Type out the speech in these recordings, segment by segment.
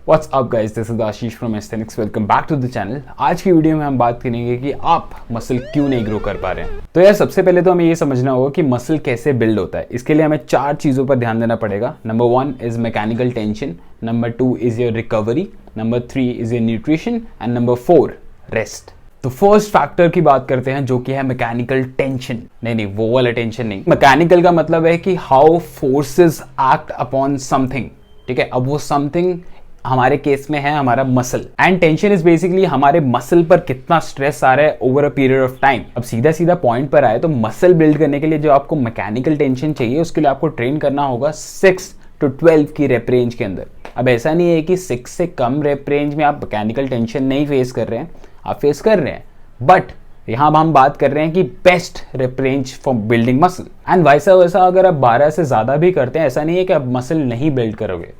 What's up guys, this is Ashish from Aesthenics. Welcome back to the channel. आज की video में हम बात करेंगे कि आप मसल क्यों नहीं ग्रो कर पा रहे हैं। तो यार सबसे पहले तो हमें ये समझना होगा कि मसल कैसे बिल्ड होता है। इसके लिए हमें 4 चीज़ों पर ध्यान देना पड़ेगा। Number 1 is mechanical tension, number 2 is your recovery, number 3 is your nutrition and number 4 rest. तो फर्स्ट फैक्टर की बात करते हैं जो कि है मैकेनिकल टेंशन। नहीं, वो वाला टेंशन नहीं। मैकेनिकल का मतलब है कि how forces act upon something. ठीक है, अब वो समथिंग हमारे केस में है हमारा muscle, and tension is basically हमारे मसल पर कितना स्ट्रेस आ रहा है over a period of time. अब सीधा सीधा पॉइंट पर आए तो मसल बिल्ड करने के लिए जो आपको मैकेनिकल टेंशन चाहिए उसके लिए आपको ट्रेन करना होगा 6 to 12 की रेप रेंज के अंदर। अब ऐसा नहीं है कि 6 से कम रेप रेंज में आप मैकेनिकल टेंशन नहीं फेस कर रहे हैं, आप फेस कर रहे हैं, बट यहाँ हम बात कर रहे हैं कि best rep range for building muscle. And वैसा वैसा अगर आप 12 से ज़्यादा भी करते हैं, ऐसा नहीं है कि आप मसल नहीं बिल्ड करोगे।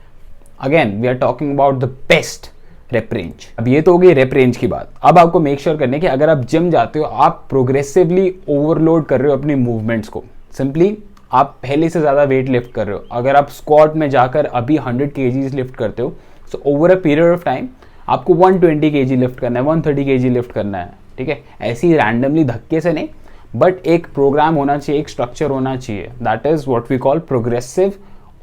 Again we are talking about the best rep range. अब ये तो हो गई रेप रेंज की बात। अब आपको मेक श्योर करने की अगर आप जिम जाते हो, आप प्रोग्रेसिवली ओवरलोड कर रहे हो अपनी मूवमेंट्स को। सिंपली आप पहले से ज़्यादा वेट लिफ्ट कर रहे हो। अगर आप स्क्वाट में जाकर अभी 100 kg लिफ्ट करते हो, so over a period of time आपको 120 kg लिफ्ट करना है, 130 kg लिफ्ट करना है। ठीक है, ऐसे ही रैंडमली धक्के से नहीं, बट एक प्रोग्राम होना चाहिए, एक स्ट्रक्चर होना चाहिए। That is what we call progressive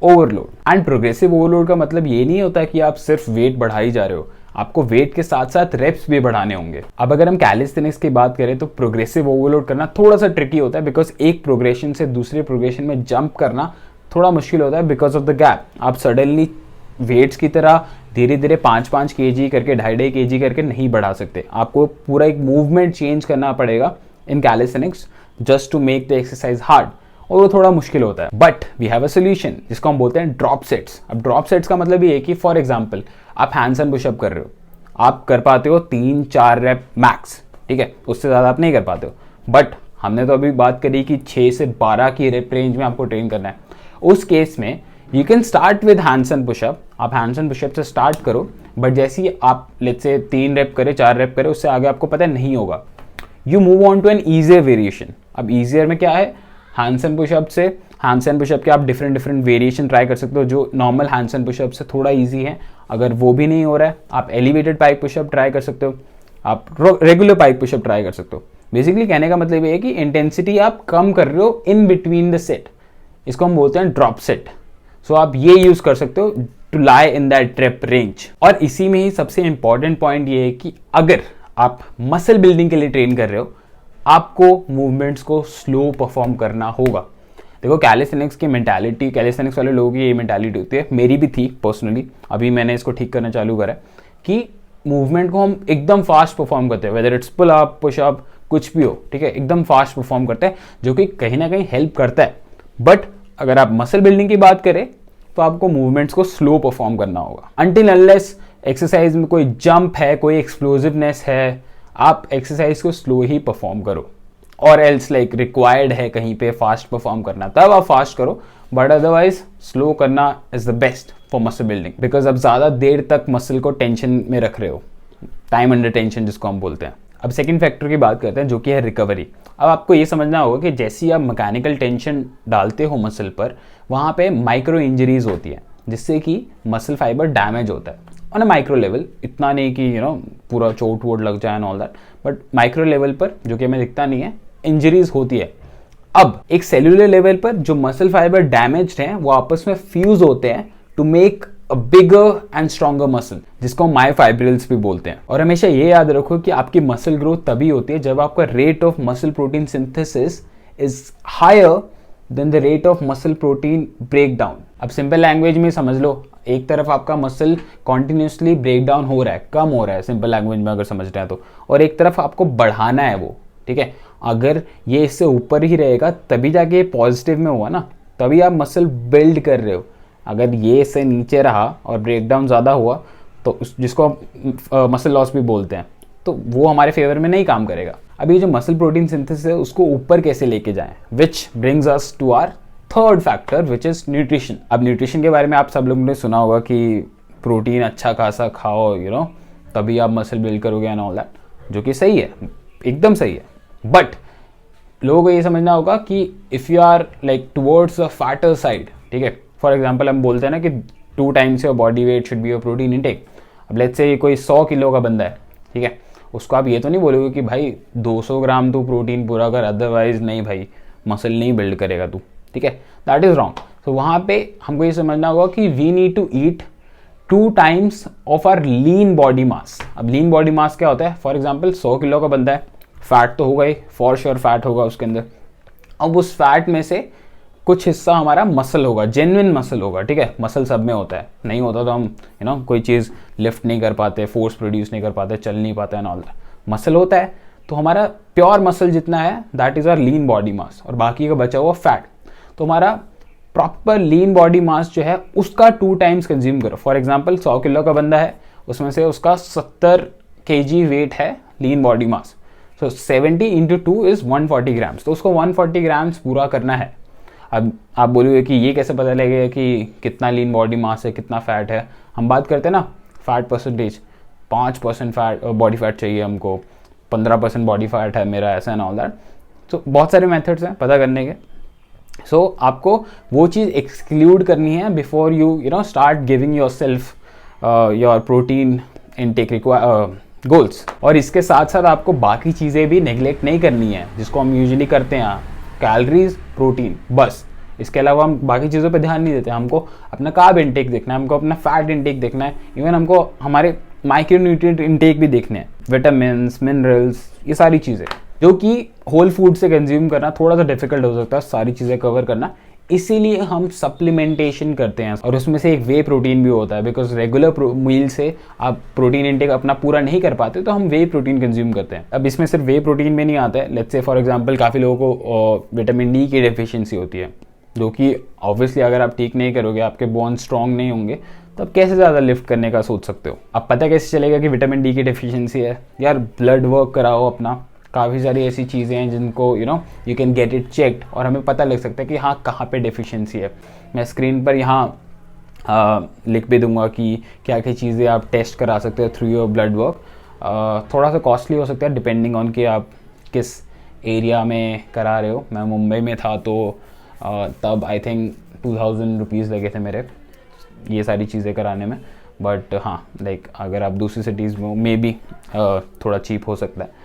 overload. And progressive overload का मतलब ये नहीं होता कि आप सिर्फ वेट बढ़ाई जा रहे हो, आपको वेट के साथ साथ रेप्स भी बढ़ाने होंगे। अब अगर हम कैलिस्थेनिक्स की बात करें तो प्रोग्रेसिव ओवरलोड करना थोड़ा सा ट्रिकी होता है, बिकॉज एक प्रोग्रेशन से दूसरे प्रोग्रेशन में जंप करना थोड़ा मुश्किल होता है बिकॉज ऑफ द गैप। आप सडनली वेट्स की तरह धीरे धीरे 5-5 kg करके 2.5 kg करके नहीं बढ़ा सकते। आपको पूरा एक मूवमेंट चेंज करना पड़ेगा in calisthenics just to make the exercise hard, और वो थोड़ा मुश्किल होता है। But we have a solution जिसको हम बोलते हैं ड्रॉप सेट्स। अब ड्रॉप सेट्स का मतलब ये है कि फॉर एग्जांपल आप हैंडस्टैंड पुशअप कर रहे हो, आप कर पाते हो 3-4 रेप मैक्स। ठीक है, उससे ज़्यादा आप नहीं कर पाते हो, बट हमने तो अभी बात करी कि 6 से 12 की रेप रेंज में आपको ट्रेन करना है। उस केस में you can start with handstand push up. आप हैंडस्टैंड पुशअप से स्टार्ट करो, बट जैसे ही आप लेट्स से 3 रेप करे, 4 रेप करे, उससे आगे आपको पता नहीं होगा, you move on to an easier variation. अब ईजियर में क्या है, हैंडस्टैंड पुशअप से हैंडस्टैंड पुशअप के आप डिफरेंट वेरिएशन ट्राई कर सकते हो जो नॉर्मल हैंडस्टैंड पुशअप से थोड़ा इजी है। अगर वो भी नहीं हो रहा है, आप एलिवेटेड पाइप पुशअप ट्राई कर सकते हो, आप रेगुलर पाइप पुशअप ट्राई कर सकते हो। बेसिकली कहने का मतलब ये है कि इंटेंसिटी आप कम कर रहे हो इन बिटवीन द सेट, इसको हम बोलते हैं ड्रॉप सेट। सो आप ये यूज कर सकते हो to lie in that rep range. और इसी में ही सबसे इंपॉर्टेंट पॉइंट ये है कि अगर आप मसल बिल्डिंग के लिए ट्रेन कर रहे हो, आपको मूवमेंट्स को स्लो परफॉर्म करना होगा। देखो कैलिस्थेनिक्स की मेंटालिटी, कैलिस्थेनिक्स वाले लोगों की ये मेंटालिटी होती है, मेरी भी थी पर्सनली, अभी मैंने इसको ठीक करना चालू करा है कि मूवमेंट को हम एकदम फास्ट परफॉर्म करते हैं, whether it's pull up, push up, कुछ भी हो। ठीक है, एकदम फास्ट परफॉर्म करते हैं, जो कि कहीं ना कहीं हेल्प करता है। बट अगर आप मसल बिल्डिंग की बात करें तो आपको मूवमेंट्स को स्लो परफॉर्म करना होगा। अनटिल अनलेस एक्सरसाइज में कोई जंप है, कोई एक्सप्लोजिवनेस है, आप एक्सरसाइज को स्लो ही परफॉर्म करो। और एल्स लाइक रिक्वायर्ड है कहीं पे फास्ट परफॉर्म करना, तब आप फास्ट करो, बट अदरवाइज स्लो करना is the best for muscle building. Because अब ज़्यादा देर तक मसल को टेंशन में रख रहे हो, टाइम अंडर टेंशन जिसको हम बोलते हैं। अब सेकंड फैक्टर की बात करते हैं जो कि है रिकवरी। अब आपको ये समझना होगा कि जैसे ही आप मैकेनिकल टेंशन डालते हो मसल पर, वहाँ पे माइक्रो इंजरीज होती है जिससे कि मसल फाइबर डैमेज होता है ऑन अ माइक्रो लेवल। इतना नहीं कि पूरा चोट वोट लग जाए and all that, but micro level पर जो कि हमें दिखता नहीं है, इंजरीज होती है। अब एक सेलुलर लेवल पर जो मसल फाइबर डैमेज्ड हैं वो आपस में फ्यूज होते हैं to make a bigger and stronger muscle, जिसको मायोफाइब्रिल्स भी बोलते हैं। और हमेशा ये याद रखो कि आपकी मसल ग्रोथ तभी होती है जब आपका rate of muscle protein synthesis is higher than the rate of muscle protein break down. अब सिंपल लैंग्वेज में समझ लो, एक तरफ आपका मसल कॉन्टिन्यूसली ब्रेक डाउन हो रहा है, कम हो रहा है सिंपल लैंग्वेज में अगर समझ रहे हैं तो, और एक तरफ आपको बढ़ाना है वो। ठीक है, अगर ये इससे ऊपर ही रहेगा तभी जाके ये पॉजिटिव में हुआ ना, तभी आप मसल बिल्ड कर रहे हो। अगर ये इससे नीचे रहा और ब्रेकडाउन ज़्यादा हुआ तो जिसको मसल लॉस भी बोलते हैं, तो वो हमारे फेवर में नहीं काम करेगा। अभी जो मसल प्रोटीन सिंथेसिस है उसको ऊपर कैसे लेके जाएं, which brings us to our third factor which is nutrition. अब न्यूट्रिशन के बारे में आप सब लोगों ने सुना होगा कि प्रोटीन अच्छा खासा खाओ, तभी आप मसल बिल्ड करोगे एंड ऑल दैट, जो कि सही है, एकदम सही है। बट लोगों को ये समझना होगा कि if you are like towards a fatter side, ठीक है, फॉर एग्जाम्पल हम बोलते हैं ना कि 2 times your body weight should be your protein intake, अब लेट्स से कोई 100 किलो का बंदा है, ठीक है, उसको आप ये तो नहीं बोलोगे कि भाई 200 ग्राम तू प्रोटीन पूरा कर, अदरवाइज नहीं भाई मसल नहीं बिल्ड करेगा तू, ठीक है, दैट इज़ रॉन्ग। तो वहाँ पे हमको ये समझना होगा कि we need to eat 2 times of our lean body mass. अब लीन बॉडी मास क्या होता है, फॉर एग्जाम्पल 100 किलो का बंदा है, फैट तो होगा ही, फॉर श्योर फैट होगा उसके अंदर। अब उस फैट में से कुछ हिस्सा हमारा मसल होगा, जेन्युइन मसल होगा, ठीक है, मसल सब में होता है, नहीं होता तो हम कोई चीज़ लिफ्ट नहीं कर पाते, फोर्स प्रोड्यूस नहीं कर पाते, चल नहीं पाते एंड ऑल दैट। मसल होता है, तो हमारा प्योर मसल जितना है that is our lean body mass, और बाकी का बचा हुआ फैट। तो हमारा प्रॉपर लीन बॉडी मास जो है उसका 2 टाइम्स कंज्यूम करो। फॉर एग्जाम्पल 100 किलो का बंदा है, उसमें से उसका 70 kg वेट है लीन body mass, so 70 into 2 is 140 grams, तो उसको 140 ग्राम्स पूरा करना है। अब आप बोलोगे कि ये कैसे पता लगेगा कि कितना लीन बॉडी मास है, कितना फैट है। हम बात करते हैं ना fat percentage, 5% fat body fat चाहिए हमको, 15% बॉडी फैट है मेरा, ऐसा एंड ऑल दैट। तो बहुत सारे मेथड्स हैं पता करने के। सो आपको वो चीज़ एक्सक्लूड करनी है before you start giving your self your protein intake goals. और इसके साथ साथ आपको बाकी चीज़ें भी नेग्लेक्ट नहीं करनी है, जिसको हम यूजुअली करते हैं, कैलोरीज, प्रोटीन, बस। इसके अलावा हम बाकी चीज़ों पे ध्यान नहीं देते। हमको अपना कार्ब इनटेक देखना है, हमको अपना फैट इनटेक देखना है, इवन हमको हमारे माइक्रोन्यूट्रिएंट इनटेक भी देखने हैं, विटामिन्स, मिनरल्स, ये सारी चीज़ें जो कि होल फूड से कंज्यूम करना थोड़ा सा डिफिकल्ट हो सकता है, सारी चीज़ें कवर करना। इसीलिए हम सप्लीमेंटेशन करते हैं, और उसमें से एक वे प्रोटीन भी होता है, बिकॉज रेगुलर मील से आप प्रोटीन इंटेक अपना पूरा नहीं कर पाते, तो हम वे प्रोटीन कंज्यूम करते हैं। अब इसमें सिर्फ वे प्रोटीन में नहीं आता है, लेट्स से फॉर एग्जांपल काफ़ी लोगों को विटामिन डी की डेफिशिएंसी होती है, जो कि ऑब्वियसली अगर आप ठीक नहीं करोगे, आपके बोन स्ट्रॉन्ग नहीं होंगे, तो आप कैसे ज़्यादा लिफ्ट करने का सोच सकते हो। अब पता कैसे चलेगा कि विटामिन डी की डेफिशिएंसी है? यार ब्लड वर्क कराओ अपना, काफ़ी सारी ऐसी चीज़ें हैं जिनको you can get it checked, और हमें पता लग सकता है कि हाँ कहाँ पे डेफिशिएंसी है। मैं स्क्रीन पर यहाँ लिख भी दूंगा कि क्या क्या चीज़ें आप टेस्ट करा सकते हो थ्रू योर ब्लड वर्क। थोड़ा सा कॉस्टली हो सकता है डिपेंडिंग ऑन कि आप किस एरिया में करा रहे हो। मैं मुंबई में था तो तब आई थिंक 2000 रुपीज़ लगे थे मेरे ये सारी चीज़ें कराने में, बट हाँ लाइक अगर आप दूसरी सिटीज़ में हो मे बी थोड़ा चीप हो सकता है।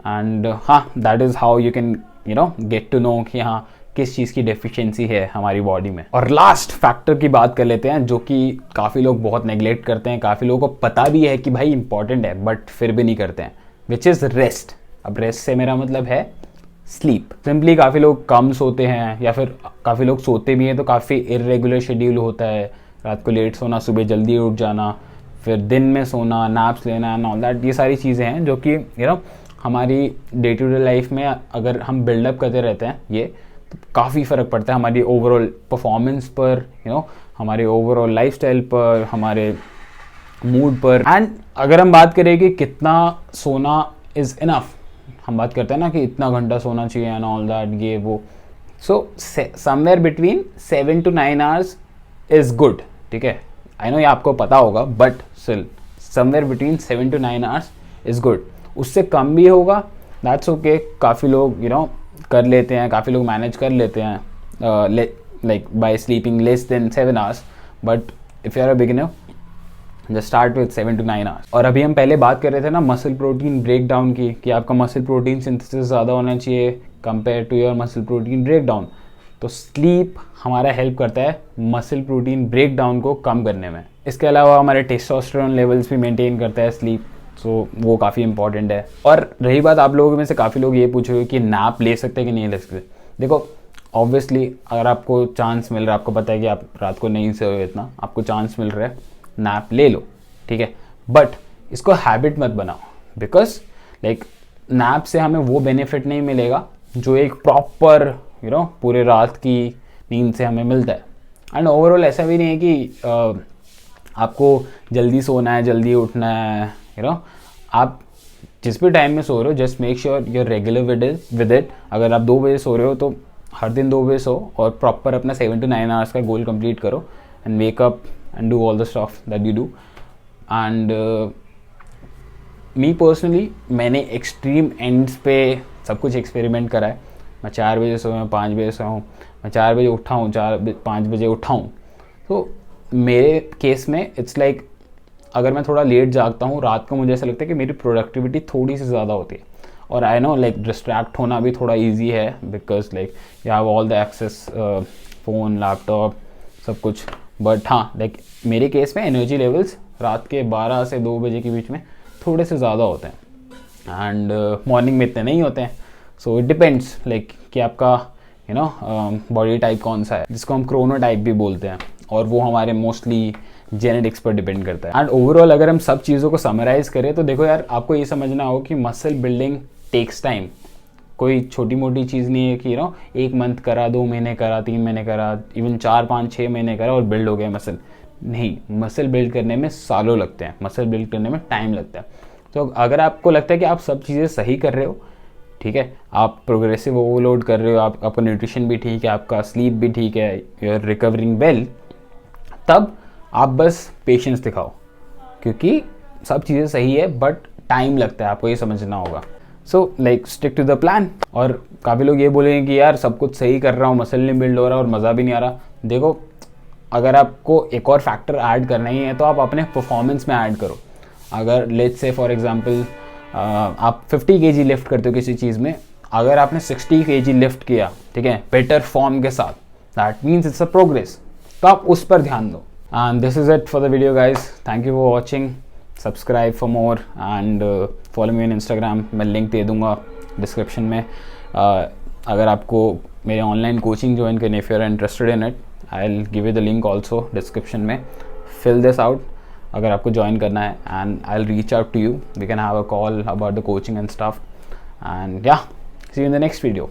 एंड हाँ that is how you can get to know कि हाँ किस चीज़ की डेफिशिएंसी है हमारी बॉडी में। और लास्ट फैक्टर की बात कर लेते हैं, जो कि काफ़ी लोग बहुत नेग्लेक्ट करते हैं, काफ़ी लोगों को पता भी है कि भाई इंपॉर्टेंट है बट फिर भी नहीं करते हैं, विच इज़ रेस्ट। अब रेस्ट से मेरा मतलब है स्लीप। सिंपली काफ़ी लोग कम सोते हैं, या फिर काफ़ी लोग सोते भी हैं तो काफ़ी इरेगुलर शेड्यूल होता है, रात को लेट सोना, सुबह जल्दी उठ जाना, फिर दिन में सोना, नैप्स लेना एंड ऑल दैट। ये सारी चीज़ें हैं जो कि हमारी डे टू डे लाइफ में अगर हम बिल्डअप करते रहते हैं ये, तो काफ़ी फ़र्क पड़ता है हमारी ओवरऑल परफॉर्मेंस पर, हमारे ओवरऑल लाइफस्टाइल पर, हमारे मूड पर। एंड अगर हम बात करें कि कितना सोना इज़ इनफ, हम बात करते हैं ना कि इतना घंटा सोना चाहिए एंड ऑल दैट, ये वो, so somewhere between 7 to 9 hours is good, ठीक है। आई नो ये आपको पता होगा, but still somewhere between 7 to 9 hours is good. उससे कम भी होगा दैट्स ओके, काफ़ी लोग कर लेते हैं, काफ़ी लोग मैनेज कर लेते हैं like by sleeping less than 7 hours, but if you are a beginner just start with 7 to 9 hours. और अभी हम पहले बात कर रहे थे ना मसल प्रोटीन ब्रेक डाउन की, कि आपका मसल प्रोटीन सिंथेसिस ज़्यादा होना चाहिए compare to your muscle protein break down. तो स्लीप हमारा हेल्प करता है मसल प्रोटीन ब्रेक डाउन को कम करने में। इसके अलावा हमारे टेस्टोस्टेरोन लेवल्स भी मेंटेन करता है स्लीप, सो वो काफ़ी इंपॉर्टेंट है। और रही बात आप लोगों में से काफ़ी लोग ये पूछोगे कि नैप ले सकते हैं कि नहीं ले सकते। देखो ऑब्वियसली अगर आपको चांस मिल रहा है, आपको पता है कि आप रात को नहीं सोए इतना, आपको चांस मिल रहा है, नैप ले लो, ठीक है, बट इसको हैबिट मत बनाओ, बिकॉज लाइक नैप से हमें वो बेनिफिट नहीं मिलेगा जो एक प्रॉपर पूरे रात की नींद से हमें मिलता है। एंड ओवरऑल ऐसा भी नहीं है कि आपको जल्दी सोना है, जल्दी उठना है, आप जिस भी टाइम में सो रहे हो just make sure your regular with it. अगर आप 2 बजे सो रहे हो तो हर दिन 2 बजे सो, और प्रॉपर अपना 7 to 9 आवर्स का गोल कंप्लीट करो, and wake up and do all the stuff that you do. And me personally मैंने एक्सट्रीम एंड्स पे सब कुछ एक्सपेरिमेंट करा है। मैं 4 बजे सोया हूँ, 5 बजे सोया हूँ, मैं 4 बजे उठा हूँ, 5 बजे उठा हूँ। तो मेरे केस में इट्स लाइक अगर मैं थोड़ा लेट जागता हूँ रात को, मुझे ऐसा लगता है कि मेरी प्रोडक्टिविटी थोड़ी सी ज़्यादा होती है। और आई नो लाइक डिस्ट्रैक्ट होना भी थोड़ा ईजी है, because like you have all the access, phone, laptop, सब कुछ। बट हाँ, लाइक मेरे केस में एनर्जी लेवल्स रात के 12 से 2 बजे के बीच में थोड़े से ज़्यादा होते हैं, एंड मॉर्निंग में इतने नहीं होते हैं। सो इट डिपेंड्स लाइक कि आपका यू नो बॉडी टाइप कौन सा है, जिसको हम क्रोनो टाइप भी बोलते हैं, और वो हमारे मोस्टली जेनेटिक्स पर डिपेंड करता है। एंड ओवरऑल अगर हम सब चीज़ों को समराइज़ करें तो देखो यार, आपको ये समझना होगा कि मसल बिल्डिंग टेक्स टाइम। कोई छोटी मोटी चीज़ नहीं है कि यू नो 1 मंथ करा, 2 महीने करा, 3 महीने करा, इवन 4, 5, 6 महीने करा और बिल्ड हो गया मसल। नहीं, मसल बिल्ड करने में सालों लगते हैं, मसल बिल्ड करने में टाइम लगता है। तो अगर आपको लगता है कि आप सब चीज़ें सही कर रहे हो, ठीक है, आप प्रोग्रेसिव ओवरलोड कर रहे हो, आपका न्यूट्रिशन भी ठीक है, आपका स्लीप भी ठीक है, यू आर रिकवरिंग वेल, तब आप बस पेशेंस दिखाओ, क्योंकि सब चीज़ें सही है बट टाइम लगता है, आपको ये समझना होगा। So like stick to the plan. और काफ़ी लोग ये बोलेंगे कि यार सब कुछ सही कर रहा हूँ, मसल नहीं बिल्ड हो रहा और मज़ा भी नहीं आ रहा। देखो, अगर आपको एक और फैक्टर ऐड करना ही है तो आप अपने परफॉर्मेंस में ऐड करो। अगर लेट्स से फॉर एग्जांपल आप 50 kg लिफ्ट करते हो किसी चीज़ में, अगर आपने 60 kg लिफ्ट किया, ठीक है, बेटर फॉर्म के साथ, that means it's a progress, तो आप उस पर ध्यान दो। And this is it for the video guys, thank you for watching, subscribe for more and follow me on Instagram, मैं लिंक दे दूंगा डिस्क्रिप्शन में। अगर आपको मेरे ऑनलाइन कोचिंग ज्वाइन करनी है, if you are interested in it, I will give you the link also description में। Fill this out अगर आपको ज्वाइन करना है, and I will reach out to you, we can have a call about the coaching and stuff, and yeah see you in the next video.